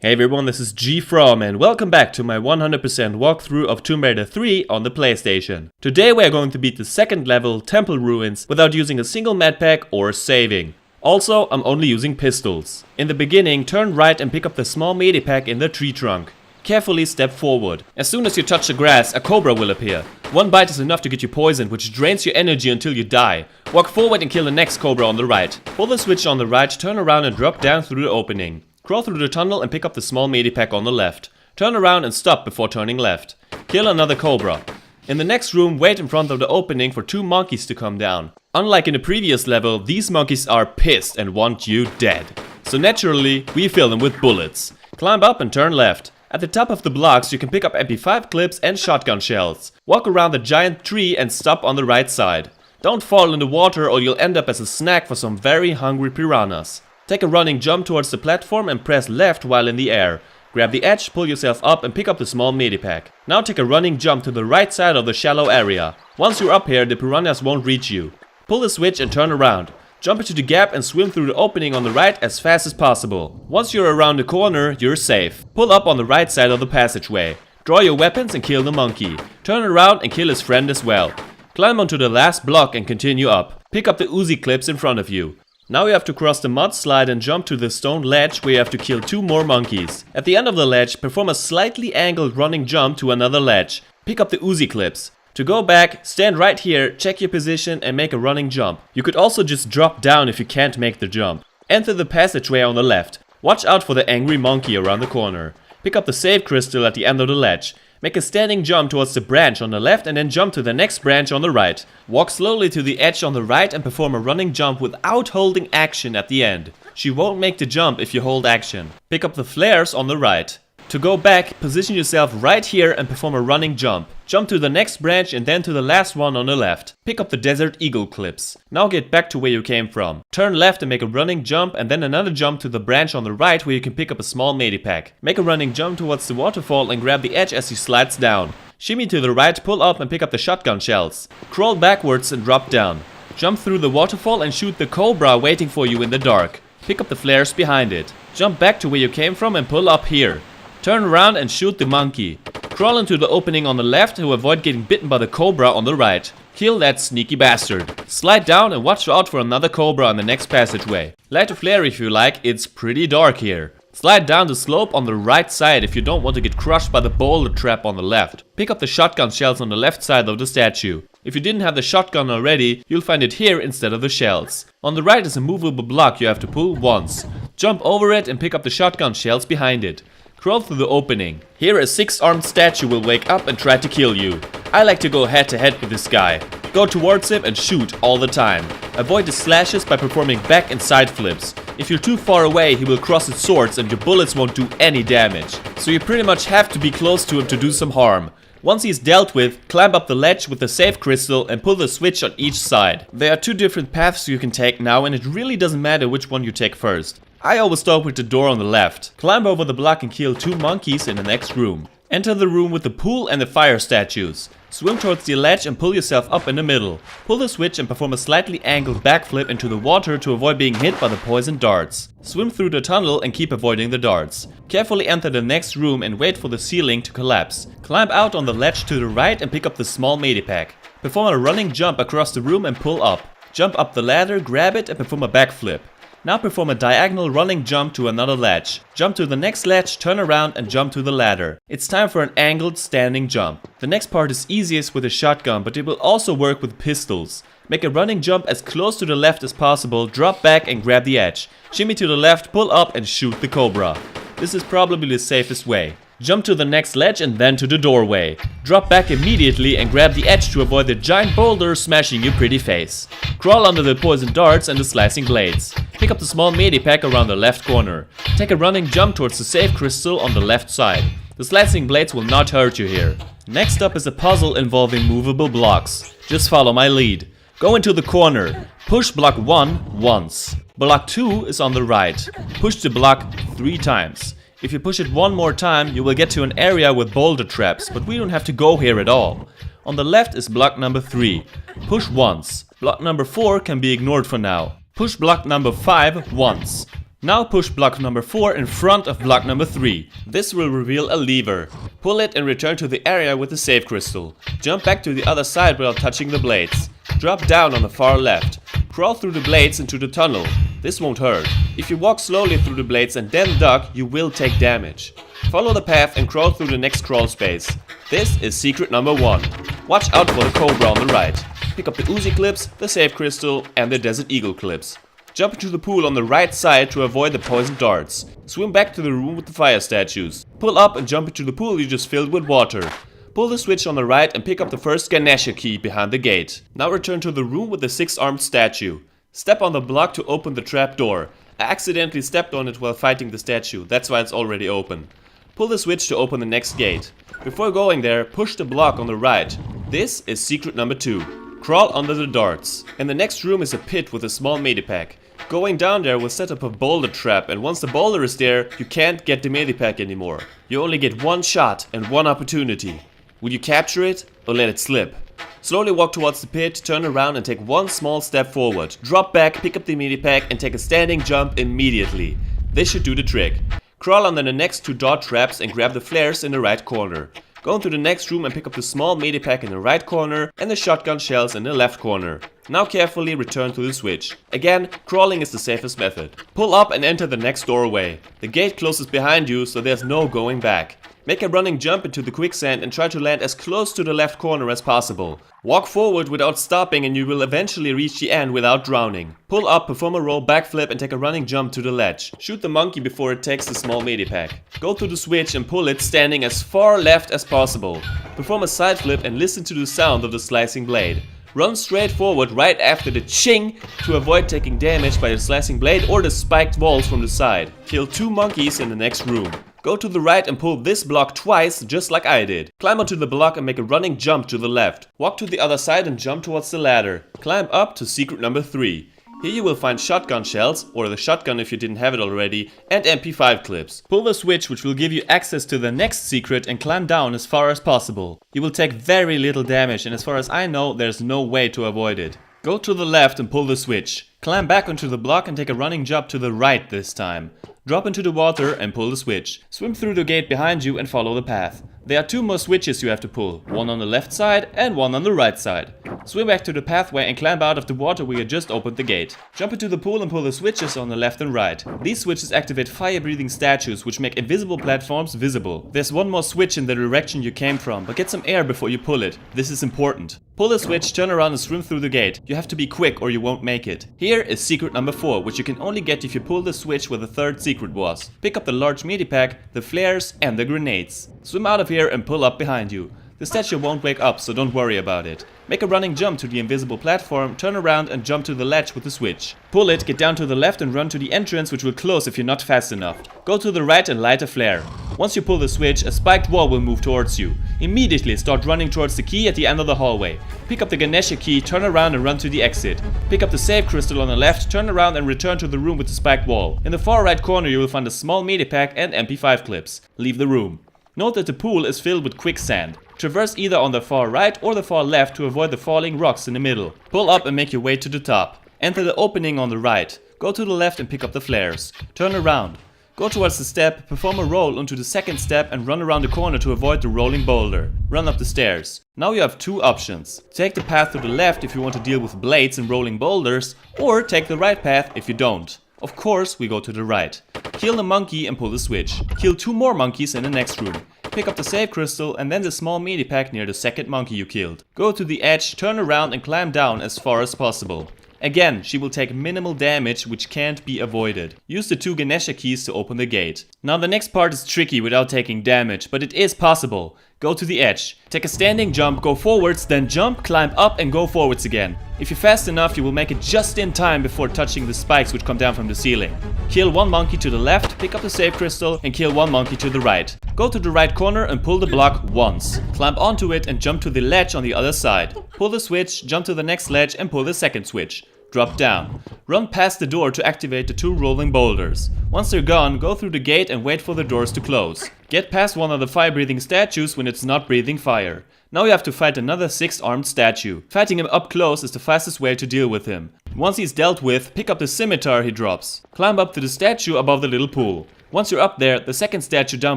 Hey everyone, this is GFrom and welcome back to my 100% walkthrough of Tomb Raider 3 on the PlayStation. Today we are going to beat the second level, Temple Ruins, without using a single medpack or saving. Also, I'm only using pistols. In the beginning, turn right and pick up the small medipack in the tree trunk. Carefully step forward. As soon as you touch the grass, a cobra will appear. One bite is enough to get you poisoned, which drains your energy until you die. Walk forward and kill the next cobra on the right. Pull the switch on the right, turn around and drop down through the opening. Crawl through the tunnel and pick up the small medipack on the left. Turn around and stop before turning left. Kill another cobra. In the next room, wait in front of the opening for two monkeys to come down. Unlike in the previous level, these monkeys are pissed and want you dead. So naturally, we fill them with bullets. Climb up and turn left. At the top of the blocks, you can pick up MP5 clips and shotgun shells. Walk around the giant tree and stop on the right side. Don't fall in the water or you'll end up as a snack for some very hungry piranhas. Take a running jump towards the platform and press left while in the air. Grab the edge, pull yourself up and pick up the small medipack. Now take a running jump to the right side of the shallow area. Once you're up here, the piranhas won't reach you. Pull the switch and turn around. Jump into the gap and swim through the opening on the right as fast as possible. Once you're around the corner, you're safe. Pull up on the right side of the passageway. Draw your weapons and kill the monkey. Turn around and kill his friend as well. Climb onto the last block and continue up. Pick up the Uzi clips in front of you. Now you have to cross the mudslide and jump to the stone ledge where you have to kill two more monkeys. At the end of the ledge, perform a slightly angled running jump to another ledge. Pick up the Uzi clips. To go back, stand right here, check your position and make a running jump. You could also just drop down if you can't make the jump. Enter the passageway on the left. Watch out for the angry monkey around the corner. Pick up the save crystal at the end of the ledge. Make a standing jump towards the branch on the left and then jump to the next branch on the right. Walk slowly to the edge on the right and perform a running jump without holding action at the end. She won't make the jump if you hold action. Pick up the flares on the right. To go back, position yourself right here and perform a running jump. Jump to the next branch and then to the last one on the left. Pick up the Desert Eagle clips. Now get back to where you came from. Turn left and make a running jump and then another jump to the branch on the right where you can pick up a small medipack. Make a running jump towards the waterfall and grab the edge as he slides down. Shimmy to the right, pull up and pick up the shotgun shells. Crawl backwards and drop down. Jump through the waterfall and shoot the cobra waiting for you in the dark. Pick up the flares behind it. Jump back to where you came from and pull up here. Turn around and shoot the monkey. Crawl into the opening on the left to avoid getting bitten by the cobra on the right. Kill that sneaky bastard. Slide down and watch out for another cobra in the next passageway. Light a flare if you like, it's pretty dark here. Slide down the slope on the right side if you don't want to get crushed by the boulder trap on the left. Pick up the shotgun shells on the left side of the statue. If you didn't have the shotgun already, you'll find it here instead of the shells. On the right is a movable block you have to pull once. Jump over it and pick up the shotgun shells behind it. Crawl through the opening. Here a six-armed statue will wake up and try to kill you. I like to go head to head with this guy. Go towards him and shoot all the time. Avoid the slashes by performing back and side flips. If you're too far away, he will cross his swords and your bullets won't do any damage. So you pretty much have to be close to him to do some harm. Once he's dealt with, climb up the ledge with the save crystal and pull the switch on each side. There are two different paths you can take now and it really doesn't matter which one you take first. I always start with the door on the left. Climb over the block and kill two monkeys in the next room. Enter the room with the pool and the fire statues. Swim towards the ledge and pull yourself up in the middle. Pull the switch and perform a slightly angled backflip into the water to avoid being hit by the poisoned darts. Swim through the tunnel and keep avoiding the darts. Carefully enter the next room and wait for the ceiling to collapse. Climb out on the ledge to the right and pick up the small medipack. Perform a running jump across the room and pull up. Jump up the ladder, grab it and perform a backflip. Now perform a diagonal running jump to another ledge. Jump to the next ledge, turn around and jump to the ladder. It's time for an angled standing jump. The next part is easiest with a shotgun, but it will also work with pistols. Make a running jump as close to the left as possible, drop back and grab the edge. Shimmy to the left, pull up and shoot the cobra. This is probably the safest way. Jump to the next ledge and then to the doorway. Drop back immediately and grab the edge to avoid the giant boulder smashing your pretty face. Crawl under the poison darts and the slicing blades. Pick up the small medipack around the left corner. Take a running jump towards the save crystal on the left side. The slicing blades will not hurt you here. Next up is a puzzle involving movable blocks. Just follow my lead. Go into the corner. Push block 1 once. Block 2 is on the right. Push the block 3 times. If you push it one more time, you will get to an area with boulder traps, but we don't have to go here at all. On the left is block number 3. Push once. Block number 4 can be ignored for now. Push block number 5 once. Now push block number 4 in front of block number 3. This will reveal a lever. Pull it and return to the area with the save crystal. Jump back to the other side without touching the blades. Drop down on the far left. Crawl through the blades into the tunnel. This won't hurt. If you walk slowly through the blades and then duck, you will take damage. Follow the path and crawl through the next crawl space. This is secret number 1. Watch out for the cobra on the right. Pick up the Uzi clips, the save crystal and the Desert Eagle clips. Jump into the pool on the right side to avoid the poisoned darts. Swim back to the room with the fire statues. Pull up and jump into the pool you just filled with water. Pull the switch on the right and pick up the first Ganesha Key behind the gate. Now return to the room with the 6-armed statue. Step on the block to open the trap door. I accidentally stepped on it while fighting the statue, that's why it's already open. Pull the switch to open the next gate. Before going there, push the block on the right. This is secret number 2. Crawl under the darts. In the next room is a pit with a small medipack. Going down there will set up a boulder trap, and once the boulder is there, you can't get the medipack anymore. You only get one shot and one opportunity. Will you capture it or let it slip? Slowly walk towards the pit, turn around and take one small step forward. Drop back, pick up the medipack and take a standing jump immediately. This should do the trick. Crawl under the next 2 dart traps and grab the flares in the right corner. Go into the next room and pick up the small medipack in the right corner and the shotgun shells in the left corner. Now carefully return to the switch. Again, crawling is the safest method. Pull up and enter the next doorway. The gate closes behind you, so there's no going back. Make a running jump into the quicksand and try to land as close to the left corner as possible. Walk forward without stopping and you will eventually reach the end without drowning. Pull up, perform a roll backflip and take a running jump to the ledge. Shoot the monkey before it takes the small medipack. Go to the switch and pull it standing as far left as possible. Perform a side flip and listen to the sound of the slicing blade. Run straight forward right after the ching to avoid taking damage by the slicing blade or the spiked walls from the side. Kill 2 monkeys in the next room. Go to the right and pull this block twice, just like I did. Climb onto the block and make a running jump to the left. Walk to the other side and jump towards the ladder. Climb up to secret number 3. Here you will find shotgun shells, or the shotgun if you didn't have it already, and MP5 clips. Pull the switch which will give you access to the next secret and climb down as far as possible. You will take very little damage and as far as I know, there's no way to avoid it. Go to the left and pull the switch. Climb back onto the block and take a running jump to the right this time. Drop into the water and pull the switch. Swim through the gate behind you and follow the path. There are 2 more switches you have to pull, one on the left side and one on the right side. Swim back to the pathway and climb out of the water where you just opened the gate. Jump into the pool and pull the switches on the left and right. These switches activate fire-breathing statues which make invisible platforms visible. There's 1 more switch in the direction you came from, but get some air before you pull it. This is important. Pull the switch, turn around and swim through the gate. You have to be quick or you won't make it. Here is secret number 4, which you can only get if you pull the switch where the 3rd secret was. Pick up the large medipack, the flares and the grenades. Swim out of here and pull up behind you. The statue won't wake up, so don't worry about it. Make a running jump to the invisible platform, turn around and jump to the ledge with the switch. Pull it, get down to the left and run to the entrance which will close if you're not fast enough. Go to the right and light a flare. Once you pull the switch, a spiked wall will move towards you. Immediately start running towards the key at the end of the hallway. Pick up the Ganesha Key, turn around and run to the exit. Pick up the save crystal on the left, turn around and return to the room with the spiked wall. In the far right corner you will find a small medipack and MP5 clips. Leave the room. Note that the pool is filled with quicksand. Traverse either on the far right or the far left to avoid the falling rocks in the middle. Pull up and make your way to the top. Enter the opening on the right. Go to the left and pick up the flares. Turn around. Go towards the step, perform a roll onto the 2nd step and run around the corner to avoid the rolling boulder. Run up the stairs. Now you have 2 options. Take the path to the left if you want to deal with blades and rolling boulders, or take the right path if you don't. Of course, we go to the right. Kill the monkey and pull the switch. Kill 2 more monkeys in the next room. Pick up the save crystal and then the small medipack near the 2nd monkey you killed. Go to the edge, turn around and climb down as far as possible. Again, she will take minimal damage which can't be avoided. Use the 2 Ganesha keys to open the gate. Now the next part is tricky without taking damage, but it is possible. Go to the edge. Take a standing jump, go forwards, then jump, climb up and go forwards again. If you're fast enough, you will make it just in time before touching the spikes which come down from the ceiling. Kill 1 monkey to the left, pick up the save crystal and kill 1 monkey to the right. Go to the right corner and pull the block once. Climb onto it and jump to the ledge on the other side. Pull the switch, jump to the next ledge and pull the 2nd switch. Drop down. Run past the door to activate the 2 rolling boulders. Once they're gone, go through the gate and wait for the doors to close. Get past one of the fire-breathing statues when it's not breathing fire. Now you have to fight another 6-armed statue. Fighting him up close is the fastest way to deal with him. Once he's dealt with, pick up the scimitar he drops. Climb up to the statue above the little pool. Once you're up there, the second statue down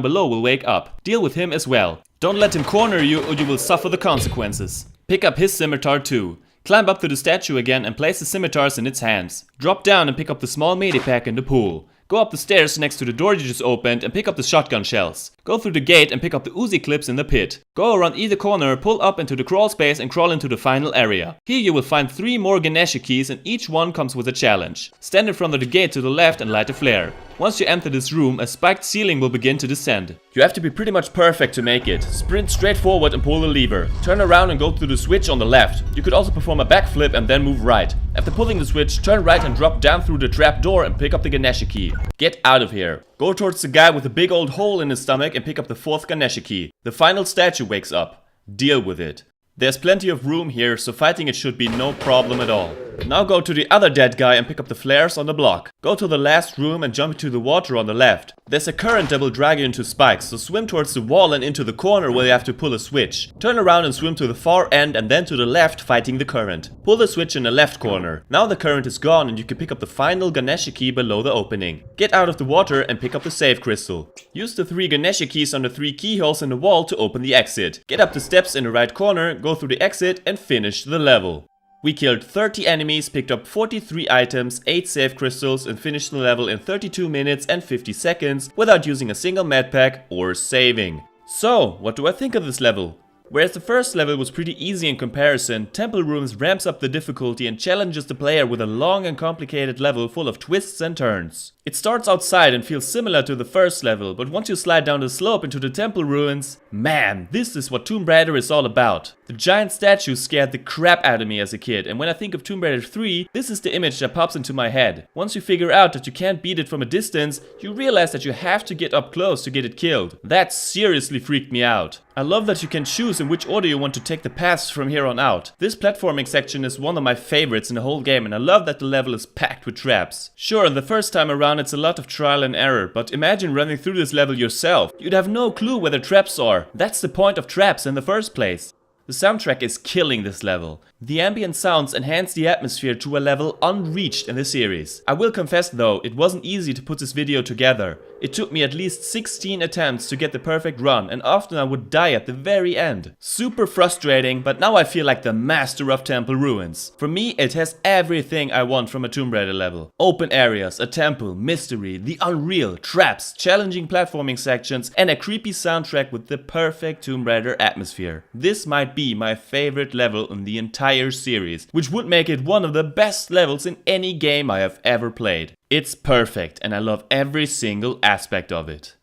below will wake up. Deal with him as well. Don't let him corner you or you will suffer the consequences. Pick up his scimitar too. Climb up to the statue again and place the scimitars in its hands. Drop down and pick up the small medi pack in the pool. Go up the stairs next to the door you just opened and pick up the shotgun shells. Go through the gate and pick up the Uzi clips in the pit. Go around either corner, pull up into the crawl space and crawl into the final area. Here you will find 3 more Ganesha keys and each one comes with a challenge. Stand in front of the gate to the left and light a flare. Once you enter this room, a spiked ceiling will begin to descend. You have to be pretty much perfect to make it. Sprint straight forward and pull the lever. Turn around and go through the switch on the left. You could also perform a backflip and then move right. After pulling the switch, turn right and drop down through the trap door and pick up the Ganesha Key. Get out of here. Go towards the guy with the big old hole in his stomach and pick up the 4th Ganesha Key. The final statue wakes up. Deal with it. There's plenty of room here, so fighting it should be no problem at all. Now go to the other dead guy and pick up the flares on the block. Go to the last room and jump into the water on the left. There's a current that will drag you into spikes, so swim towards the wall and into the corner where you have to pull a switch. Turn around and swim to the far end and then to the left fighting the current. Pull the switch in the left corner. Now the current is gone and you can pick up the final Ganesha Key below the opening. Get out of the water and pick up the save crystal. Use the 3 Ganesha keys on the 3 keyholes in the wall to open the exit. Get up the steps in the right corner, go through the exit and finish the level. We killed 30 enemies, picked up 43 items, 8 save crystals and finished the level in 32 minutes and 50 seconds without using a single med pack or saving. So, what do I think of this level? Whereas the first level was pretty easy in comparison, Temple Ruins ramps up the difficulty and challenges the player with a long and complicated level full of twists and turns. It starts outside and feels similar to the first level, but once you slide down the slope into the Temple Ruins, man, this is what Tomb Raider is all about. The giant statues scared the crap out of me as a kid, and when I think of Tomb Raider 3, this is the image that pops into my head. Once you figure out that you can't beat it from a distance, you realize that you have to get up close to get it killed. That seriously freaked me out. I love that you can choose in which order you want to take the paths from here on out. This platforming section is one of my favorites in the whole game, and I love that the level is packed with traps. Sure, the first time around it's a lot of trial and error, but imagine running through this level yourself. You'd have no clue where the traps are. That's the point of traps in the first place. The soundtrack is killing this level. The ambient sounds enhance the atmosphere to a level unreached in the series. I will confess though, it wasn't easy to put this video together. It took me at least 16 attempts to get the perfect run, and often I would die at the very end. Super frustrating, but now I feel like the master of Temple Ruins. For me, it has everything I want from a Tomb Raider level. Open areas, a temple, mystery, the unreal, traps, challenging platforming sections, and a creepy soundtrack with the perfect Tomb Raider atmosphere. This might be my favorite level in the entire series, which would make it one of the best levels in any game I have ever played. It's perfect and I love every single aspect of it.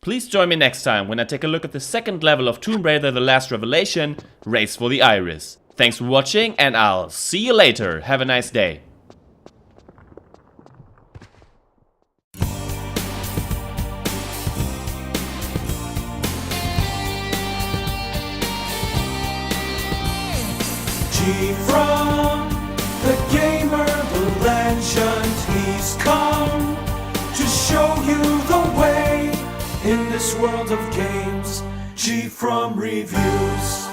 Please join me next time when I take a look at the second level of Tomb Raider: The Last Revelation, Race for the Iris. Thanks for watching and I'll see you later. Have a nice day. GFrom, the gamer, the legend, he's come to show you the way in this world of games. GFrom Reviews.